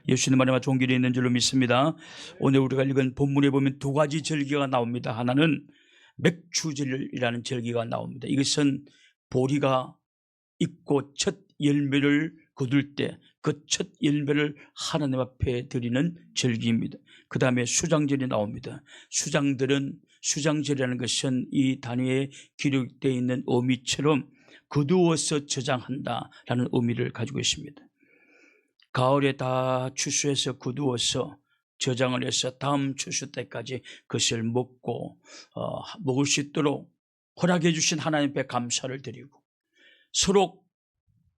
예수님 안에만 좋은 길이 있는 줄로 믿습니다. 오늘 우리가 읽은 본문에 보면 두 가지 절기가 나옵니다. 하나는 맥추절이라는 절기가 나옵니다. 이것은 보리가 익고 첫 열매를 거둘 때 그 첫 열매를 하나님 앞에 드리는 절기입니다. 그 다음에 수장절이 나옵니다. 수장절이라는 것은 이 단위에 기록되어 있는 의미처럼 거두어서 저장한다라는 의미를 가지고 있습니다. 가을에 다 추수해서 거두어서 저장을 해서 다음 추수 때까지 그것을 먹고 먹을 수 있도록 허락해 주신 하나님 앞에 감사를 드리고, 서로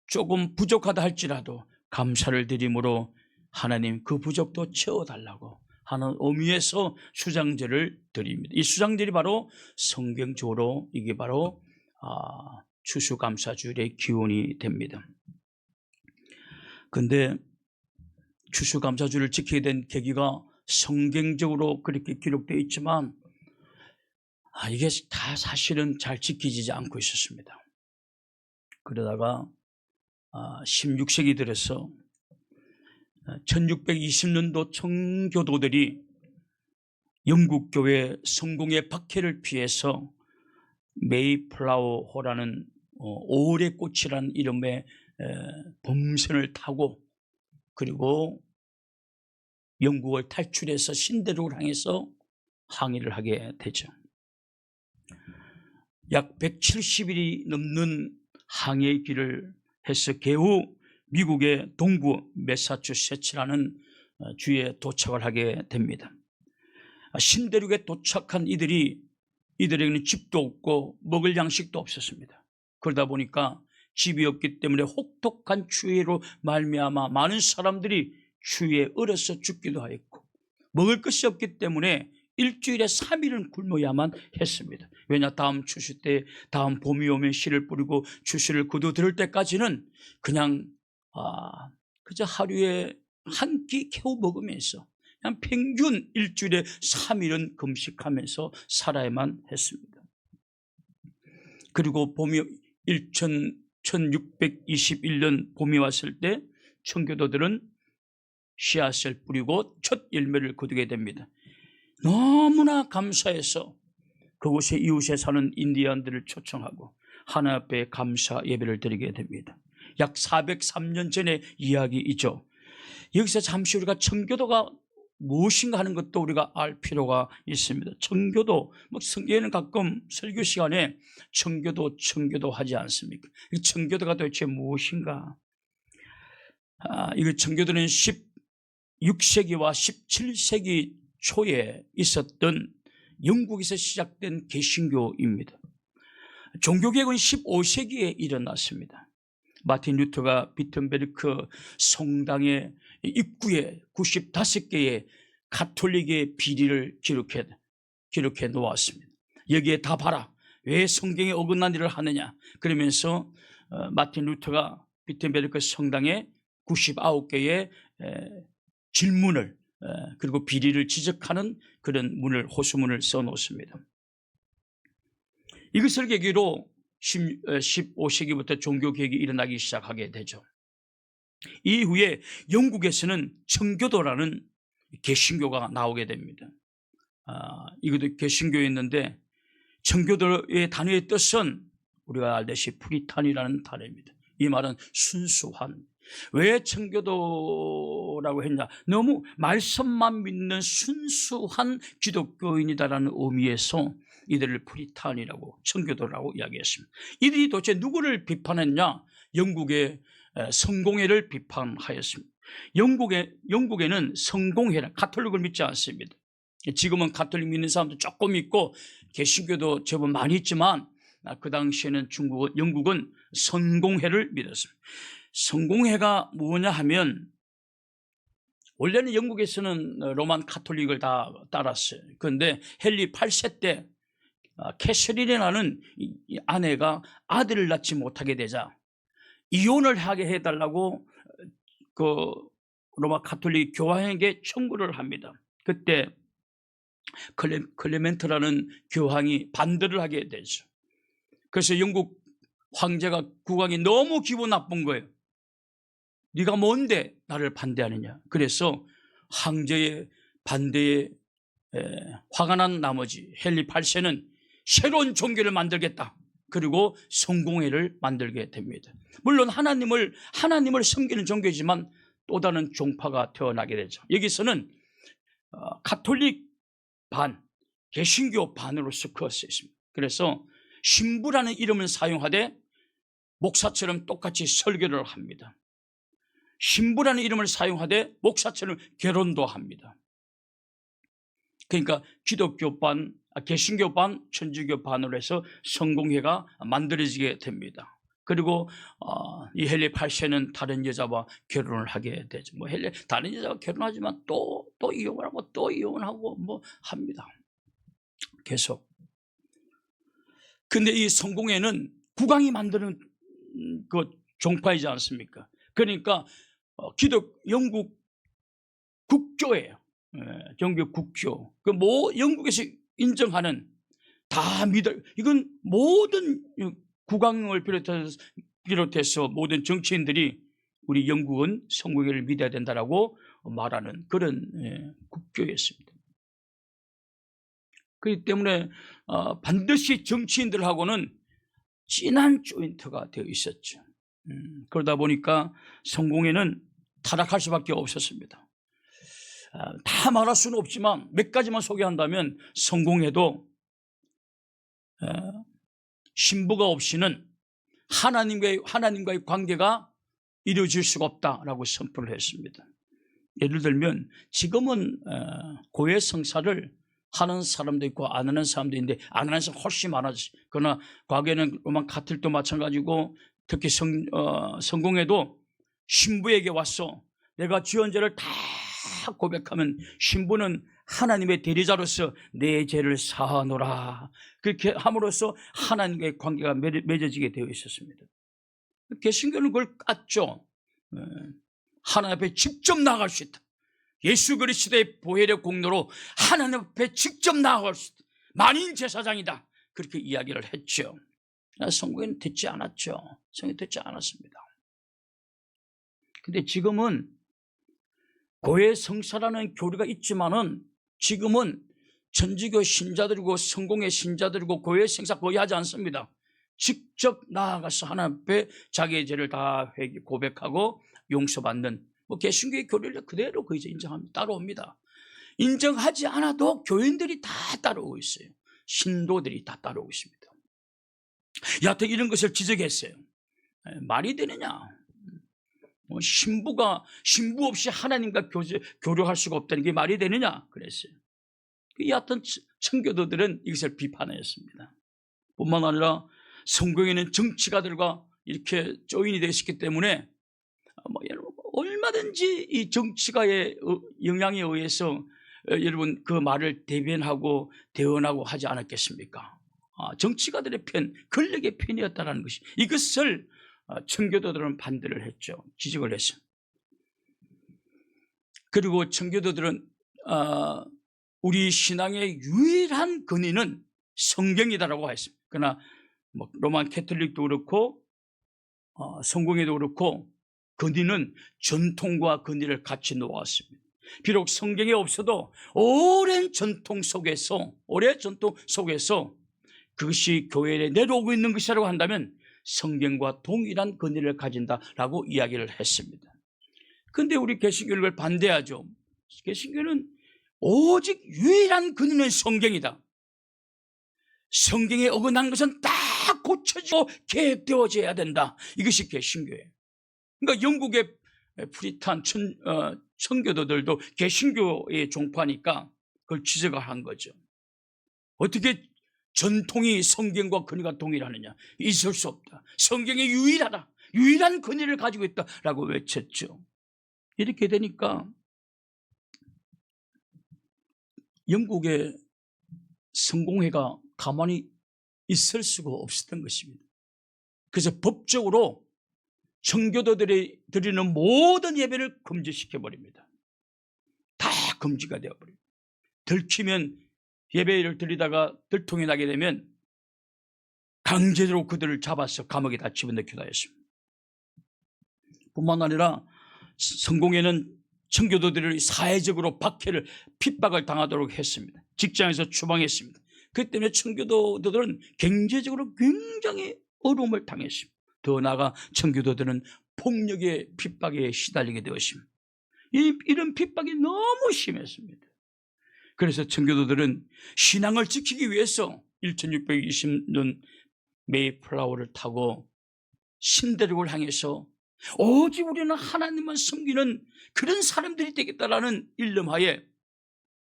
조금 부족하다 할지라도 감사를 드림으로 하나님 그 부족도 채워달라고 하는 의미에서 수장절을 드립니다. 이 수장절이 바로 성경적으로 이게 바로 추수감사주일의 기원이 됩니다. 그런데 추수감사주를 지키게 된 계기가 성경적으로 그렇게 기록되어 있지만 이게 다 사실은 잘 지키지 않고 있었습니다. 그러다가 16세기 들어서 1620년도 청교도들이 영국교회 성공의 박해를 피해서 메이플라워호라는 5월의 꽃이라는 이름의 범선을 타고 그리고 영국을 탈출해서 신대륙을 향해서 항해를 하게 되죠. 약 170일이 넘는 항해의 길을 해서 겨우 미국의 동부 매사추세츠라는 주에 도착을 하게 됩니다. 신대륙에 도착한 이들에게는 집도 없고 먹을 양식도 없었습니다. 그러다 보니까 집이 없기 때문에 혹독한 추위로 말미암아 많은 사람들이 추위에 얼어서 죽기도 하였고, 먹을 것이 없기 때문에 일주일에 3일은 굶어야만 했습니다. 왜냐, 다음 추수 때, 다음 봄이 오면 씨를 뿌리고 추수를 거두들 때까지는 그냥 그저 하루에 한 끼 겨우 먹으면서 그냥 평균 일주일에 3일은 금식하면서 살아야만 했습니다. 그리고 봄이 1621년 봄이 왔을 때 청교도들은 씨앗을 뿌리고 첫 열매를 거두게 됩니다. 너무나 감사해서 그곳에 이웃에 사는 인디언들을 초청하고 하나님 앞에 감사 예배를 드리게 됩니다. 약 403년 전의 이야기이죠. 여기서 잠시 우리가 청교도가 무엇인가 하는 것도 우리가 알 필요가 있습니다. 청교도, 성경에는 가끔 설교 시간에 청교도 하지 않습니까? 이 청교도가 도대체 무엇인가? 이거 청교도는 16세기와 17세기 초에 있었던 영국에서 시작된 개신교입니다. 종교개혁은 15세기에 일어났습니다. 마틴 루터가 비튼베르크 성당의 입구에 95개의 가톨릭의 비리를 기록해 놓았습니다. 여기에 다 봐라, 왜 성경에 어긋난 일을 하느냐 그러면서 마틴 루터가 비튼베르크 성당에 99개의 질문을 그리고 비리를 지적하는 그런 호수문을 써놓습니다. 이것을 계기로 15세기부터 종교개혁이 일어나기 시작하게 되죠. 이후에 영국에서는 청교도라는 개신교가 나오게 됩니다. 이것도 개신교였는데 청교도의 단어의 뜻은 우리가 알듯이 프리탄이라는 단어입니다. 이 말은 순수한. 왜 청교도라고 했냐? 너무 말씀만 믿는 순수한 기독교인이다라는 의미에서 이들을 프리탄이라고, 청교도라고 이야기했습니다. 이들이 도대체 누구를 비판했냐? 영국의 성공회를 비판하였습니다. 영국에는 성공회는 가톨릭을 믿지 않습니다. 지금은 가톨릭 믿는 사람도 조금 있고 개신교도 제법 많이 있지만 그 당시에는 영국은 성공회를 믿었습니다. 성공회가 뭐냐 하면, 원래는 영국에서는 로만 가톨릭을 다 따랐어요. 그런데 헨리 8세 때 캐서린이라는 아내가 아들을 낳지 못하게 되자 이혼을 하게 해달라고 그 로마 가톨릭 교황에게 청구를 합니다. 그때 클레멘트라는 교황이 반대를 하게 되죠. 그래서 영국 황제가 국왕이 너무 기분 나쁜 거예요. 네가 뭔데 나를 반대하느냐. 그래서 황제의 반대에 화가 난 나머지 헨리 8세는 새로운 종교를 만들겠다. 그리고 성공회를 만들게 됩니다. 물론 하나님을 섬기는 종교지만 또 다른 종파가 태어나게 되죠. 여기서는 가톨릭 반, 개신교 반으로서 크었습니다. 그래서 신부라는 이름을 사용하되 목사처럼 똑같이 설교를 합니다. 신부라는 이름을 사용하되 목사처럼 결혼도 합니다. 그러니까 기독교 반, 개신교 반, 천주교 반으로 해서 성공회가 만들어지게 됩니다. 그리고 이 헨리 8세는 다른 여자와 결혼을 하게 되죠. 다른 여자와 결혼하지만 또 이혼을 하고 또 이혼하고 합니다. 계속. 근데 이 성공회는 국왕이 만드는 그 종파이지 않습니까? 그러니까 영국 국교예요. 영국 국교. 영국에서 인정하는 다 이건 모든 국왕을 비롯해서 모든 정치인들이 우리 영국은 성공회를 믿어야 된다라고 말하는 그런 국교였습니다. 그렇기 때문에 반드시 정치인들하고는 진한 조인트가 되어 있었죠. 그러다 보니까 성공회는 타락할 수밖에 없었습니다. 다 말할 수는 없지만 몇 가지만 소개한다면 성공회도 신부가 없이는 하나님과의 관계가 이루어질 수가 없다라고 선포를 했습니다. 예를 들면 지금은 고해 성사를 하는 사람도 있고 안 하는 사람도 있는데 안 하는 사람 훨씬 많아졌어요. 그러나 과거에는 로만 가톨릭도 마찬가지고 특히 성공회도 신부에게 와서 내가 지은 죄를 다 고백하면 신부는 하나님의 대리자로서 내 죄를 사하노라. 그렇게 함으로써 하나님과의 관계가 맺어지게 되어 있었습니다. 개신교는 그걸 깠죠. 하나님 앞에 직접 나아갈 수 있다. 예수 그리스도의 보혈의 공로로 하나님 앞에 직접 나아갈 수 있다. 만인 제사장이다. 그렇게 이야기를 했죠. 성공회는 듣지 않았죠. 성공회 듣지 않았습니다. 근데 지금은 고해 성사라는 교리가 있지만은 지금은 천주교 신자들이고 성공회 신자들이고 고해 성사 거의 하지 않습니다. 직접 나아가서 하나님 앞에 자기의 죄를 다 고백하고 용서받는 개신교의 교리를 그대로 거기서 인정합니다. 따라옵니다. 인정하지 않아도 교인들이 다 따라오고 있어요. 신도들이 다 따라오고 있습니다. 여하튼 이런 것을 지적했어요. 말이 되느냐? 신부 없이 하나님과 교류할 수가 없다는 게 말이 되느냐? 그랬어요. 여하튼 청교도들은 이것을 비판했습니다. 뿐만 아니라 성공회는 정치가들과 이렇게 조인이 되어 있기 때문에 여러분 얼마든지 이 정치가의 영향에 의해서 여러분 그 말을 대변하고 대언하고 하지 않았겠습니까? 정치가들의 편, 권력의 편이었다는 것이 이것을 청교도들은 반대를 했죠. 지적을 했어요. 그리고 청교도들은 우리 신앙의 유일한 근위는 성경이다라고 했습니다. 그러나 로만 캐톨릭도 그렇고 성공회도 그렇고 근위는 전통과 근위를 같이 놓았습니다. 비록 성경에 없어도 오랜 전통 속에서 그것이 교회에 내려오고 있는 것이라고 한다면 성경과 동일한 근위를 가진다라고 이야기를 했습니다. 그런데 우리 개신교는 그걸 반대하죠. 개신교는 오직 유일한 근위는 성경이다. 성경에 어긋난 것은 다 고쳐지고 계획되어져야 된다. 이것이 개신교예요. 그러니까 영국의 프리탄 청교도들도 개신교의 종파니까 그걸 지적을 한 거죠. 어떻게 전통이 성경과 근위가 동일하느냐? 있을 수 없다. 성경이 유일하다. 유일한 근위를 가지고 있다라고 외쳤죠. 이렇게 되니까 영국의 성공회가 가만히 있을 수가 없었던 것입니다. 그래서 법적으로 청교도들이 드리는 모든 예배를 금지시켜버립니다. 다 금지가 되어버립니다. 들키면 예배를 드리다가 들통이 나게 되면 강제로 그들을 잡아서 감옥에다 집어넣기도 했습니다. 뿐만 아니라 성공회는 청교도들을 사회적으로 박해를 핍박을 당하도록 했습니다. 직장에서 추방했습니다. 그 때문에 청교도들은 경제적으로 굉장히 어려움을 당했습니다. 더 나아가 청교도들은 폭력의 핍박에 시달리게 되었습니다. 이런 핍박이 너무 심했습니다. 그래서 청교도들은 신앙을 지키기 위해서 1620년 메이플라워를 타고 신대륙을 향해서 오직 우리는 하나님만 섬기는 그런 사람들이 되겠다라는 일념하에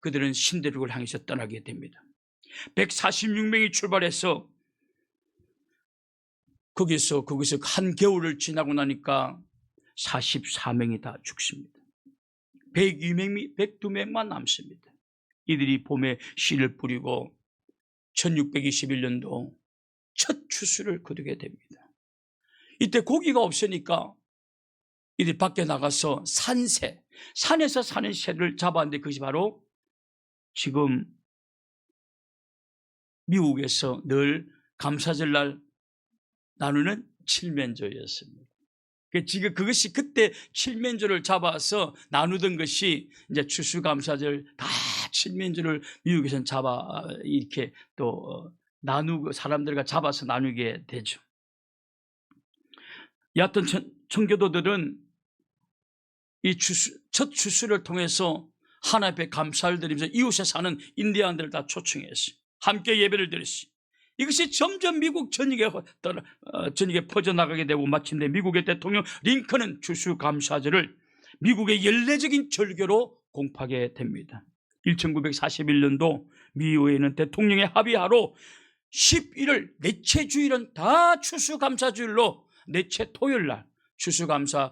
그들은 신대륙을 향해서 떠나게 됩니다. 146명이 출발해서 거기서 한 겨울을 지나고 나니까 44명이 다 죽습니다. 102명만 남습니다. 이들이 봄에 씨를 뿌리고 1621년도 첫 추수를 거두게 됩니다. 이때 고기가 없으니까 이들이 밖에 나가서 산에서 사는 새를 잡았는데 그것이 바로 지금 미국에서 늘 감사절날 나누는 칠면조였습니다. 지금 그것이 그때 칠면조를 잡아서 나누던 것이 이제 추수감사절 다 칠면조를 미국에서는 잡아 이렇게 또 나누고 사람들과 잡아서 나누게 되죠. 여하튼 청교도들은 이 첫 추수를 통해서 하나님 앞에 감사를 드리면서 이웃에 사는 인디안들을 다 초청했어요. 함께 예배를 드렸어요. 이것이 점점 미국 전역에 퍼져나가게 되고 마침내 미국의 대통령 링컨은 추수감사절을 미국의 연례적인 절교로 공포하게 됩니다. 1941년도 미국에는 대통령의 합의하로 11월 넷째 주일은 다 추수감사주일로 넷째 토요일날 추수감사일로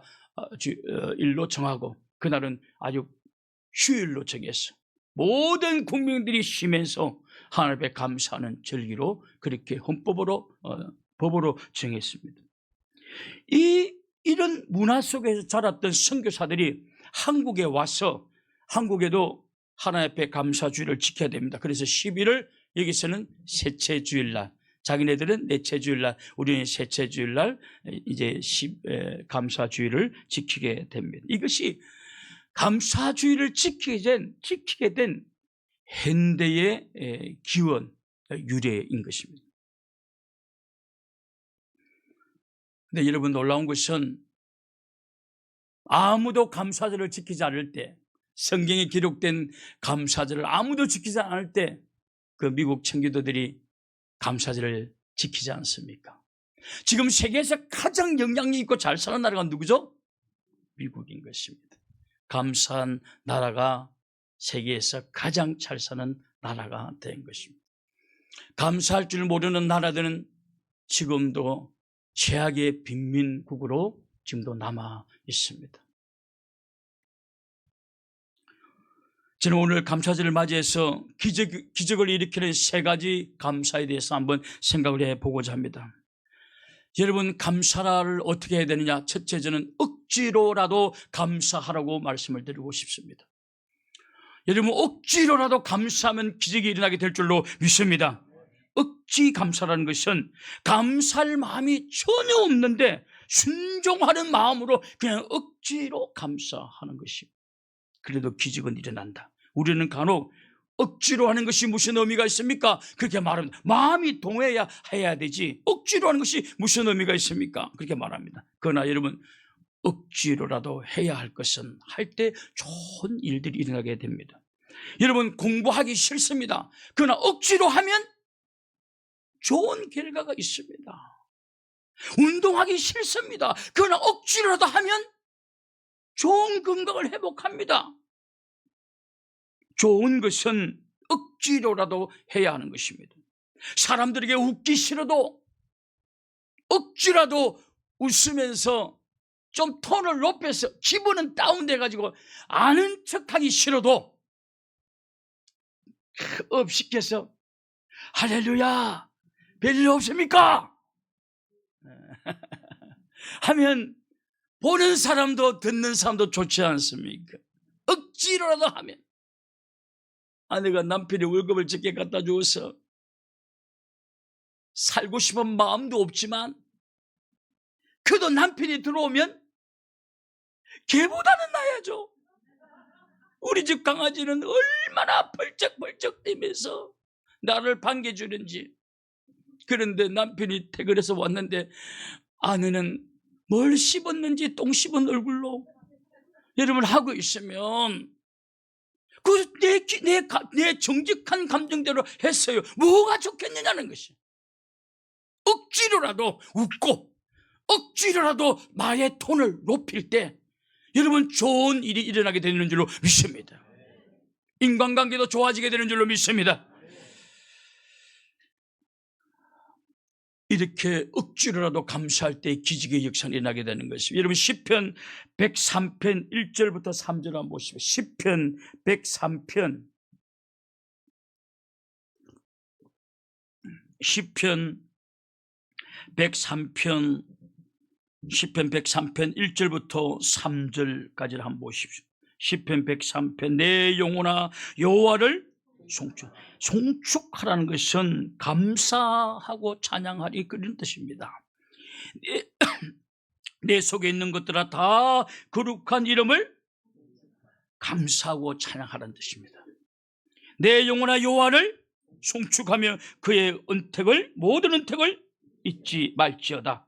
정하고 그날은 아주 휴일로 정했어. 모든 국민들이 쉬면서 하나님 앞에 감사하는 절기로 그렇게 법으로 정했습니다. 이런 문화 속에서 자랐던 선교사들이 한국에 와서 한국에도 하나님 앞에 감사주일을 지켜야 됩니다. 그래서 11월 여기서는 셋째 주일날, 자기네들은 넷째 주일날, 우리는 셋째 주일날 이제 감사주일을 지키게 됩니다. 이것이 감사주일을 지키게 된 현대의 기원, 유래인 것입니다. 근데 여러분 놀라운 것은 아무도 감사절을 지키지 않을 때, 성경에 기록된 감사절을 아무도 지키지 않을 때 그 미국 청교도들이 감사절을 지키지 않습니까? 지금 세계에서 가장 영향력 있고 잘 사는 나라가 누구죠? 미국인 것입니다. 감사한 나라가 세계에서 가장 잘 사는 나라가 된 것입니다. 감사할 줄 모르는 나라들은 지금도 최악의 빈민국으로 지금도 남아 있습니다. 저는 오늘 감사절을 맞이해서 기적을 일으키는 세 가지 감사에 대해서 한번 생각을 해보고자 합니다. 여러분, 감사를 어떻게 해야 되느냐? 첫째, 저는 억지로라도 감사하라고 말씀을 드리고 싶습니다. 여러분, 억지로라도 감사하면 기적이 일어나게 될 줄로 믿습니다. 억지 감사라는 것은 감사할 마음이 전혀 없는데 순종하는 마음으로 그냥 억지로 감사하는 것입니다. 그래도 기적은 일어난다. 우리는 간혹 억지로 하는 것이 무슨 의미가 있습니까? 그렇게 말합니다. 마음이 동해야 해야 되지 억지로 하는 것이 무슨 의미가 있습니까? 그렇게 말합니다. 그러나 여러분, 억지로라도 해야 할 것은 할 때 좋은 일들이 일어나게 됩니다. 여러분, 공부하기 싫습니다. 그러나 억지로 하면 좋은 결과가 있습니다. 운동하기 싫습니다. 그러나 억지로라도 하면 좋은 건강을 회복합니다. 좋은 것은 억지로라도 해야 하는 것입니다. 사람들에게 웃기 싫어도 억지라도 웃으면서 좀 톤을 높여서 기분은 다운돼가지고 아는 척하기 싫어도 업시켜서 할렐루야 별일 없습니까? 하면 보는 사람도 듣는 사람도 좋지 않습니까? 억지로라도 하면 아내가 남편이 월급을 적게 갖다 주어서 살고 싶은 마음도 없지만 그래도 남편이 들어오면 걔보다는 나야죠. 우리 집 강아지는 얼마나 벌쩍벌쩍 뛰면서 나를 반겨주는지. 그런데 남편이 퇴근해서 왔는데 아내는 뭘 씹었는지 똥 씹은 얼굴로 여러분 하고 있으면 내 정직한 감정대로 했어요. 뭐가 좋겠느냐는 것이. 억지로라도 웃고 억지로라도 나의 톤을 높일 때 여러분 좋은 일이 일어나게 되는 줄로 믿습니다. 인간관계도 좋아지게 되는 줄로 믿습니다. 이렇게 억지로라도 감사할 때 기적의 역사가 일어나게 되는 것입니다. 여러분 시편 103편 1절부터 3절 한번 보시죠. 시편 103편 시편 103편 1절부터 3절까지를 한번 보십시오. 시편 103편 내 영혼아 여호와를 송축하라는 것은 감사하고 찬양하리 그런 뜻입니다. 내 속에 있는 것들아 다 거룩한 이름을 감사하고 찬양하라는 뜻입니다. 내 영혼아 여호와를 송축하며 그의 모든 은택을 잊지 말지어다.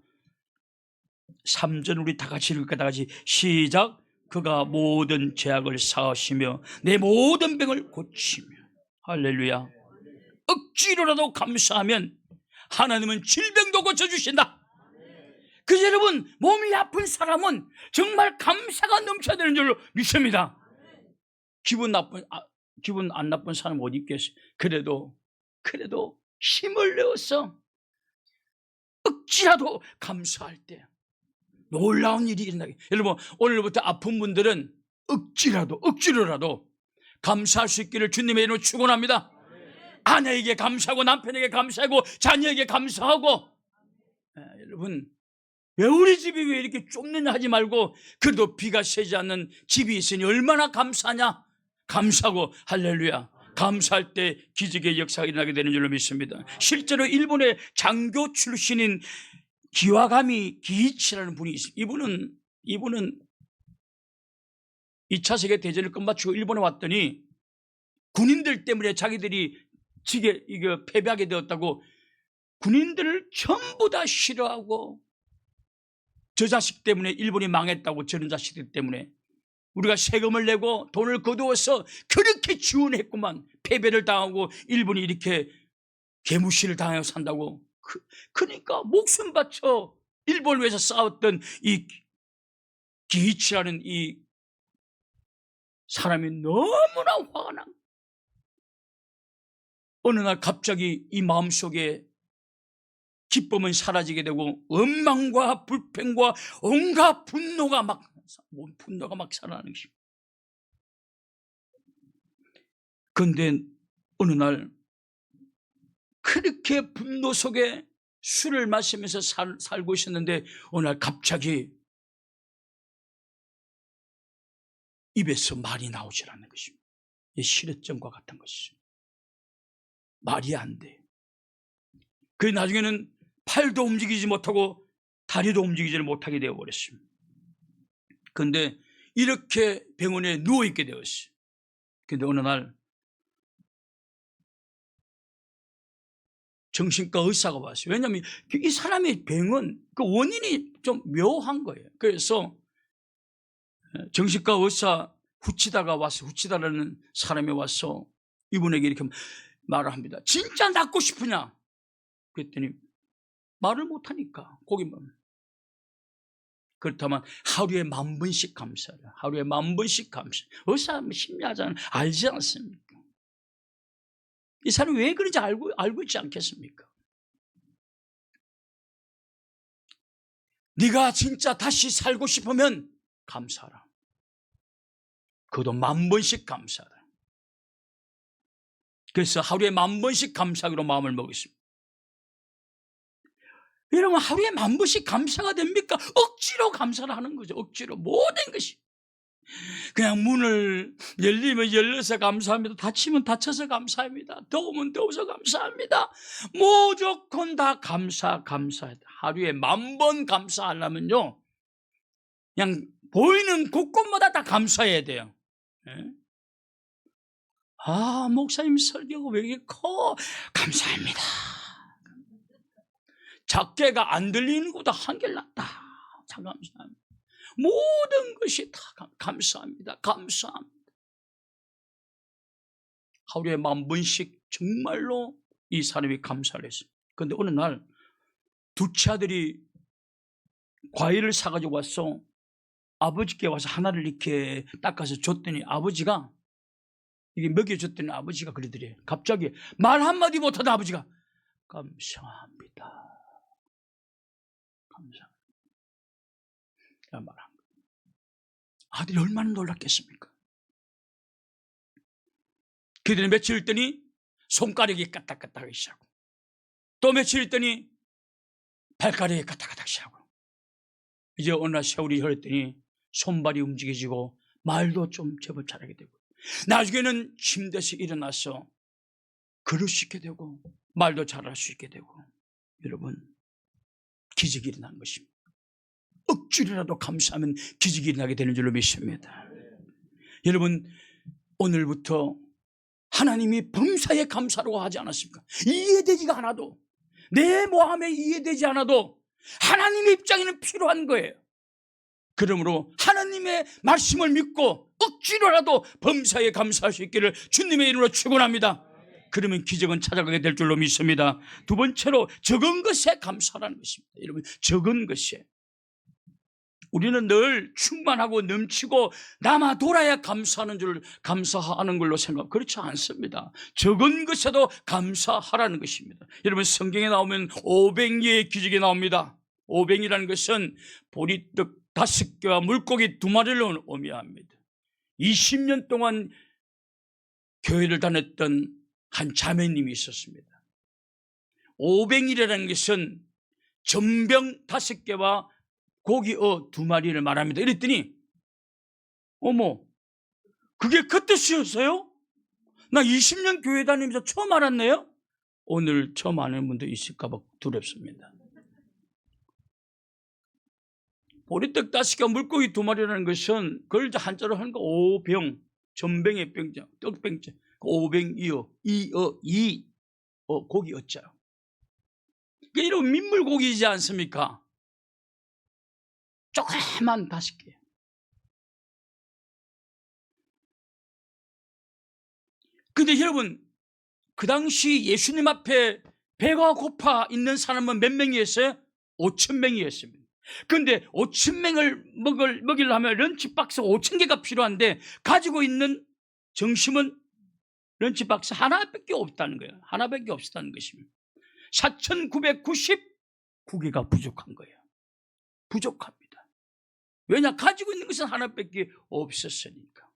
3절 우리 다 같이 읽을까? 다 같이 시작. 그가 모든 죄악을 사하시며 내 모든 병을 고치며. 할렐루야. 억지로라도 감사하면 하나님은 질병도 고쳐주신다. 그래서 여러분 몸이 아픈 사람은 정말 감사가 넘쳐야 되는 줄로 믿습니다. 기분 안 나쁜 사람 어디 있겠어요? 그래도 힘을 내어서 억지라도 감사할 때 놀라운 일이 일어나게. 여러분 오늘부터 아픈 분들은 억지로라도 감사할 수 있기를 주님의 이름으로 축원합니다. 아내에게 감사하고 남편에게 감사하고 자녀에게 감사하고. 여러분 왜 우리 집이 왜 이렇게 좁느냐 하지 말고 그래도 비가 새지 않는 집이 있으니 얼마나 감사하냐. 감사하고 할렐루야. 감사할 때 기적의 역사가 일어나게 되는 줄로 믿습니다. 실제로 일본의 장교 출신인 기와가미 기이치라는 분이 있습니다. 이분은 2차 세계대전을 끝마치고 일본에 왔더니 군인들 때문에 자기들이 패배하게 되었다고 군인들을 전부 다 싫어하고 저 자식 때문에 일본이 망했다고 저런 자식들 때문에 우리가 세금을 내고 돈을 거두어서 그렇게 지원했구만 패배를 당하고 일본이 이렇게 개무시를 당하고 산다고. 그러니까 목숨 바쳐 일본을 위해서 싸웠던 이 기이치라는 이 사람이 너무나 화가 난 거예요. 어느 날 갑자기 이 마음속에 기쁨은 사라지게 되고 원망과 불평과 온갖 분노가 막 살아나는 것입니다. 그런데 어느 날 그렇게 분노 속에 술을 마시면서 살고 있었는데 어느 날 갑자기 입에서 말이 나오질 않는 것입니다. 실어증과 같은 것이죠. 말이 안 돼. 그 나중에는 팔도 움직이지 못하고 다리도 움직이지 못하게 되어버렸습니다. 그런데 이렇게 병원에 누워있게 되었어요. 그런데 어느 날 정신과 의사가 왔어요. 왜냐하면 이 사람의 병은 그 원인이 좀 묘한 거예요. 그래서 정신과 의사 후치다라는 사람이 와서 이분에게 이렇게 말을 합니다. 진짜 낫고 싶으냐? 그랬더니 말을 못하니까 고기만. 그렇다면 하루에 10,000번씩 감사해요. 하루에 10,000번씩 감사. 의사 심리하자는 알지 않습니까? 이 사람이 왜 그런지 알고 있지 않겠습니까? 네가 진짜 다시 살고 싶으면 감사하라. 그것도 10,000번씩 감사하라. 그래서 하루에 10,000번씩 감사하기로 마음을 먹었습니다. 여러분 하루에 10,000번씩 감사가 됩니까? 억지로 감사를 하는 거죠. 억지로 모든 것이. 그냥 문을 열리면 열려서 감사합니다. 닫히면 닫혀서 감사합니다. 더우면 더워서 감사합니다. 무조건 다 감사해야 돼. 하루에 10,000번 감사하려면요, 그냥 보이는 곳곳마다 다 감사해야 돼요. 예? 아, 목사님 설교가 왜 이렇게 커? 감사합니다. 작게가 안 들리는 것보다 한결 낫다. 참 감사합니다. 모든 것이 다 감사합니다. 감사합니다. 하루에 10,000번씩 정말로 이 사람이 감사를 했어요. 그런데 어느 날 둘째 아들이 과일을 사가지고 와서 아버지께 와서 하나를 이렇게 닦아서 줬더니 아버지가 이게 먹여줬더니 아버지가 그러더래요. 갑자기 말 한마디 못하던 아버지가 감사합니다. 감사합니다. 말한 거예요. 아들이 얼마나 놀랐겠습니까? 그들이 며칠 있더니 손가락이 까딱까딱 시작하고 또 며칠 있더니 발가락이 까딱까딱 시작하고 이제 어느 날 세월이 흐르더니 손발이 움직여지고 말도 좀 제법 잘하게 되고 나중에는 침대에서 일어나서 걸을 수 있게 되고 말도 잘할 수 있게 되고 여러분 기적이 일어난 것입니다. 억지로라도 감사하면 기적이 일어나게 되는 줄로 믿습니다. 여러분 오늘부터 하나님이 범사에 감사라고 하지 않았습니까? 이해되지가 않아도 내 마음에 이해되지 않아도 하나님의 입장에는 필요한 거예요. 그러므로 하나님의 말씀을 믿고 억지로라도 범사에 감사할 수 있기를 주님의 이름으로 축원합니다. 그러면 기적은 찾아가게 될 줄로 믿습니다. 두 번째로 적은 것에 감사라는 것입니다. 여러분 적은 것에 우리는 늘 충만하고 넘치고 남아 돌아야 감사하는 걸로 생각. 그렇지 않습니다. 적은 것에도 감사하라는 것입니다. 여러분 성경에 나오면 500개의 기적이 나옵니다. 500이라는 것은 보리떡 5개와 물고기 2마리를 의미합니다. 20년 동안 교회를 다녔던 한 자매님이 있었습니다. 500이라는 것은 전병 5개와 고기 2마리를 말합니다. 이랬더니 어머 그게 그 뜻이었어요? 나 20년 교회 다니면서 처음 알았네요. 오늘 처음 아는 분도 있을까 봐 두렵습니다. 보리떡 5개와 물고기 2마리라는 것은 그걸 한자로 하는 거 5병, 전병의 병자, 떡병자, 5병이어, 고기 어자. 이런 민물고기이지 않습니까? 조그만 5개. 근데 여러분, 그 당시 예수님 앞에 배가 고파 있는 사람은 몇 명이었어요? 5,000명이었습니다. 근데 5,000명을 먹이려면 런치박스 5,000개가 필요한데 가지고 있는 정심은 런치박스 하나밖에 없다는 거예요. 하나밖에 없었다는 것입니다. 4,999개가 부족한 거예요. 부족합니다. 왜냐? 가지고 있는 것은 하나밖에 없었으니까.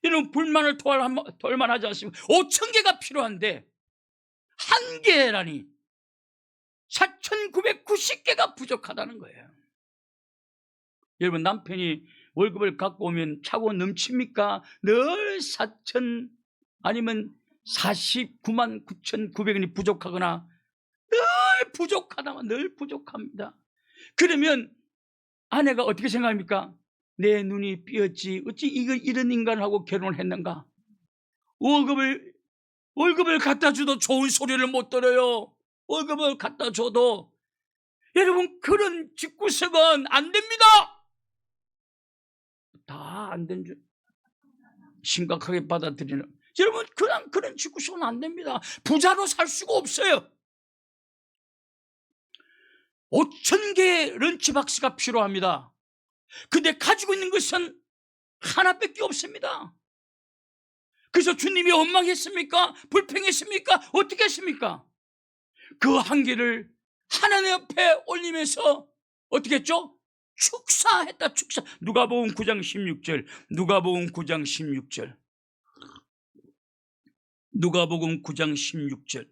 이런 불만을 토할 만하지 않습니까? 5,000개가 필요한데 한 개라니 4,990개가 부족하다는 거예요. 여러분 남편이 월급을 갖고 오면 차고 넘칩니까? 늘 4,000 아니면 49만 9,900원이 부족하거나 늘 부족합니다. 그러면 아내가 어떻게 생각합니까? 내 눈이 삐었지 어찌 이런 인간하고 결혼을 했는가? 월급을 갖다 줘도 좋은 소리를 못 들어요. 월급을 갖다 줘도 여러분 그런 집구석은 안 됩니다. 다 안 된 줄 심각하게 받아들이는 여러분 그런 집구석은 안 됩니다. 부자로 살 수가 없어요. 5,000개의 런치박스가 필요합니다. 근데 가지고 있는 것은 하나밖에 없습니다. 그래서 주님이 원망했습니까? 불평했습니까? 어떻게 했습니까? 그 한 개를 하나님 앞에 올리면서 어떻게 했죠? 축사했다. 축사. 누가복음 9장 16절. 누가복음 9장 16절. 누가복음 9장 16절.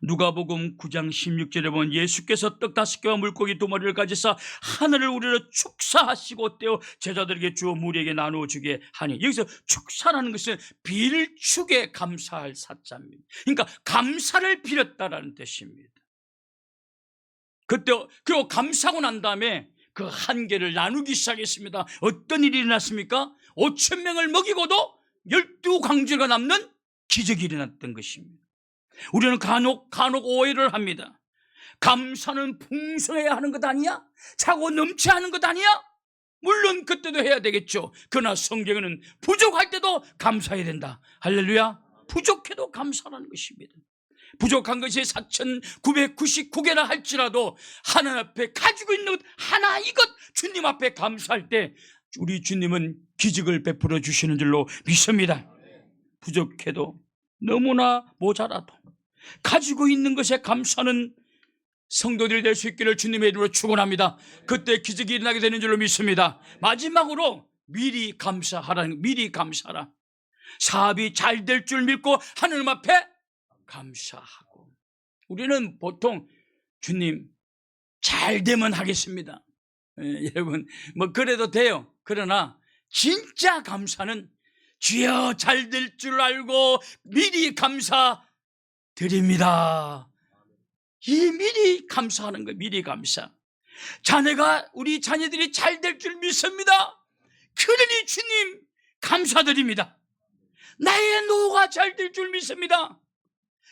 누가복음 9장 16절에 보면 예수께서 떡 5개와 물고기 2마리를 가지사 하늘을 우리로 축사하시고 떼어 제자들에게 주어 무리에게 나누어 주게 하니, 여기서 축사라는 것은 빌축에 감사할 사자입니다. 그러니까 감사를 빌었다라는 뜻입니다. 그리고 감사하고 난 다음에 그 한계를 나누기 시작했습니다. 어떤 일이 일어났습니까? 5천 명을 먹이고도 12광주가 남는 기적이 일어났던 것입니다. 우리는 간혹 오해를 합니다. 감사는 풍성해야 하는 것 아니야? 차고 넘쳐야 하는 것 아니야? 물론 그때도 해야 되겠죠. 그러나 성경에는 부족할 때도 감사해야 된다. 할렐루야. 부족해도 감사라는 것입니다. 부족한 것이 4,999개나 할지라도 하나님 앞에 가지고 있는 것 하나 이것 주님 앞에 감사할 때 우리 주님은 기적을 베풀어 주시는 줄로 믿습니다. 부족해도 너무나 모자라도 가지고 있는 것에 감사는 성도들이 될 수 있기를 주님의 이름으로 축원합니다. 그때 기적이 일어나게 되는 줄로 믿습니다. 마지막으로 미리 감사하라는, 미리 감사하라. 사업이 잘 될 줄 믿고 하나님 앞에 감사하고. 우리는 보통 주님 잘 되면 하겠습니다. 여러분 뭐 그래도 돼요. 그러나 진짜 감사는 주여 잘 될 줄 알고 미리 감사드립니다. 이 미리 감사하는 거예요. 미리 감사. 우리 자녀들이 잘 될 줄 믿습니다. 그러니 주님 감사드립니다. 나의 노후가 잘 될 줄 믿습니다.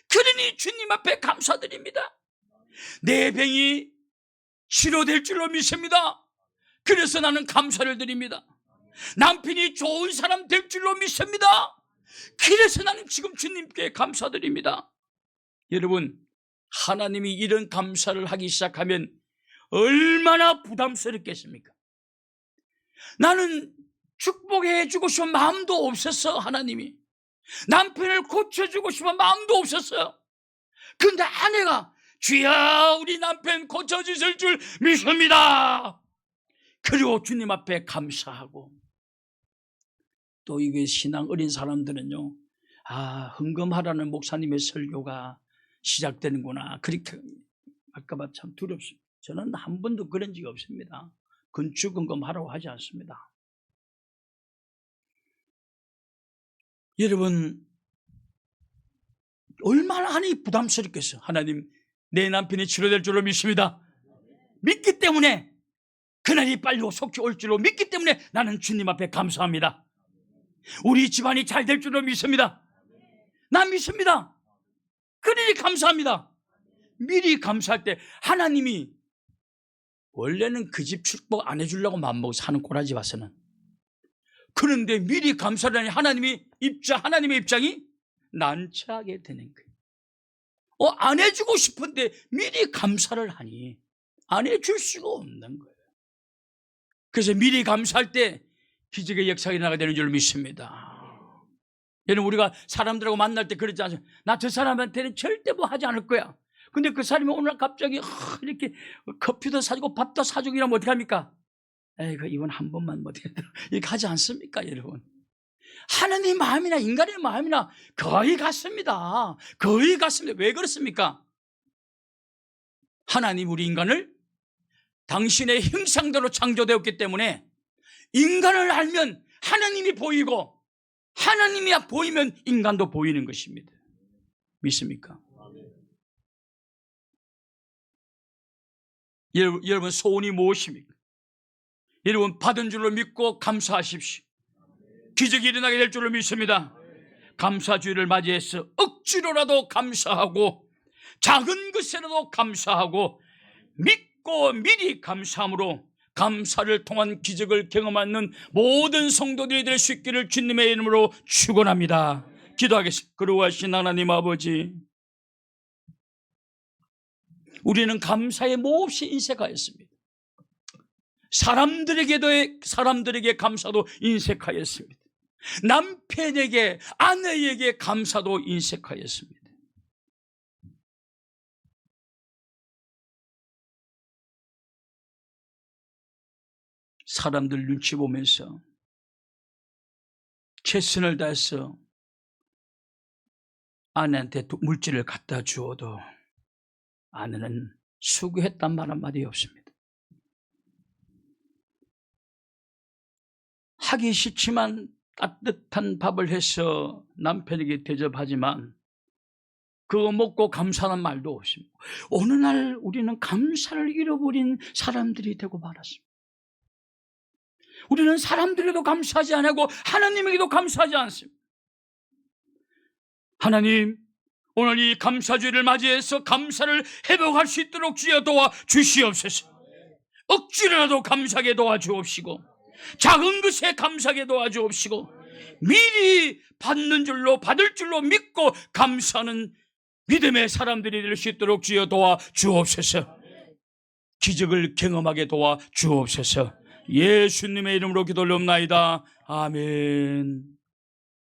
그러니 주님 앞에 감사드립니다. 내 병이 치료될 줄로 믿습니다. 그래서 나는 감사를 드립니다. 남편이 좋은 사람 될 줄로 믿습니다. 그래서 나는 지금 주님께 감사드립니다. 여러분, 하나님이 이런 감사를 하기 시작하면 얼마나 부담스럽겠습니까? 나는 축복해 주고 싶은 마음도 없었어. 하나님이 남편을 고쳐주고 싶은 마음도 없었어요. 근데 아내가 주여 우리 남편 고쳐주실 줄 믿습니다. 그리고 주님 앞에 감사하고. 또 이게 신앙 어린 사람들은요, 헌금하라는 목사님의 설교가 시작되는구나, 그렇게 할까봐 참 두렵습니다. 저는 한 번도 그런 적이 없습니다. 건축 헌금하라고 하지 않습니다. 여러분, 얼마나 하니 부담스럽겠어요. 하나님, 내 남편이 치료될 줄로 믿습니다. 믿기 때문에, 그날이 빨리 속히 올 줄로 믿기 때문에 나는 주님 앞에 감사합니다. 우리 집안이 잘 될 줄로 믿습니다. 난 믿습니다. 그러니 감사합니다. 미리 감사할 때 하나님이 원래는 그 집 축복 안 해주려고 마음먹어서 하는 꼬라지 봐서는, 그런데 미리 감사를 하니 하나님의 입장이 난처하게 되는 거예요. 안 해주고 싶은데 미리 감사를 하니 안 해줄 수가 없는 거예요. 그래서 미리 감사할 때 기적의 역사가 일어나게 되는 줄 믿습니다. 여러분, 우리가 사람들하고 만날 때 그러지 않아요? 나 저 사람한테는 절대 뭐 하지 않을 거야. 근데 그 사람이 오늘 갑자기 이렇게 커피도 사주고 밥도 사주고 이러면 어떻게 합니까? 에이그 이건 한 번만 못해도 이렇게 하지 않습니까, 여러분? 하나님의 마음이나 인간의 마음이나 거의 같습니다. 거의 같습니다. 왜 그렇습니까? 하나님 우리 인간을 당신의 형상대로 창조되었기 때문에 인간을 알면 하나님이 보이고 하나님이 보이면 인간도 보이는 것입니다. 믿습니까? 여러분, 소원이 무엇입니까? 여러분, 받은 줄로 믿고 감사하십시오. 기적이 일어나게 될 줄로 믿습니다. 감사주의를 맞이해서 억지로라도 감사하고 작은 것에라도 감사하고 믿고 미리 감사함으로 감사를 통한 기적을 경험하는 모든 성도들이 될 수 있기를 주님의 이름으로 축원합니다. 기도하겠습니다. 거룩하신 하나님 아버지, 우리는 감사에 몹시 인색하였습니다. 사람들에게 감사도 인색하였습니다. 남편에게, 아내에게 감사도 인색하였습니다. 사람들 눈치 보면서 최선을 다해서 아내한테 물질을 갖다 주어도 아내는 수고했단 말 한마디 없습니다. 하기 싫지만 따뜻한 밥을 해서 남편에게 대접하지만 그거 먹고 감사하는 말도 없습니다. 어느 날 우리는 감사를 잃어버린 사람들이 되고 말았습니다. 우리는 사람들에도 감사하지 않고 하나님에게도 감사하지 않습니다. 하나님, 오늘 이 감사주의를 맞이해서 감사를 회복할 수 있도록 주여 도와 주시옵소서. 억지로라도 감사하게 도와주옵시고, 작은 것에 감사하게 도와주옵시고, 미리 받는 줄로 받을 줄로 믿고 감사하는 믿음의 사람들이 될 수 있도록 주여 도와 주옵소서. 기적을 경험하게 도와 주옵소서. 예수님의 이름으로 기도 올리옵나이다. 아멘.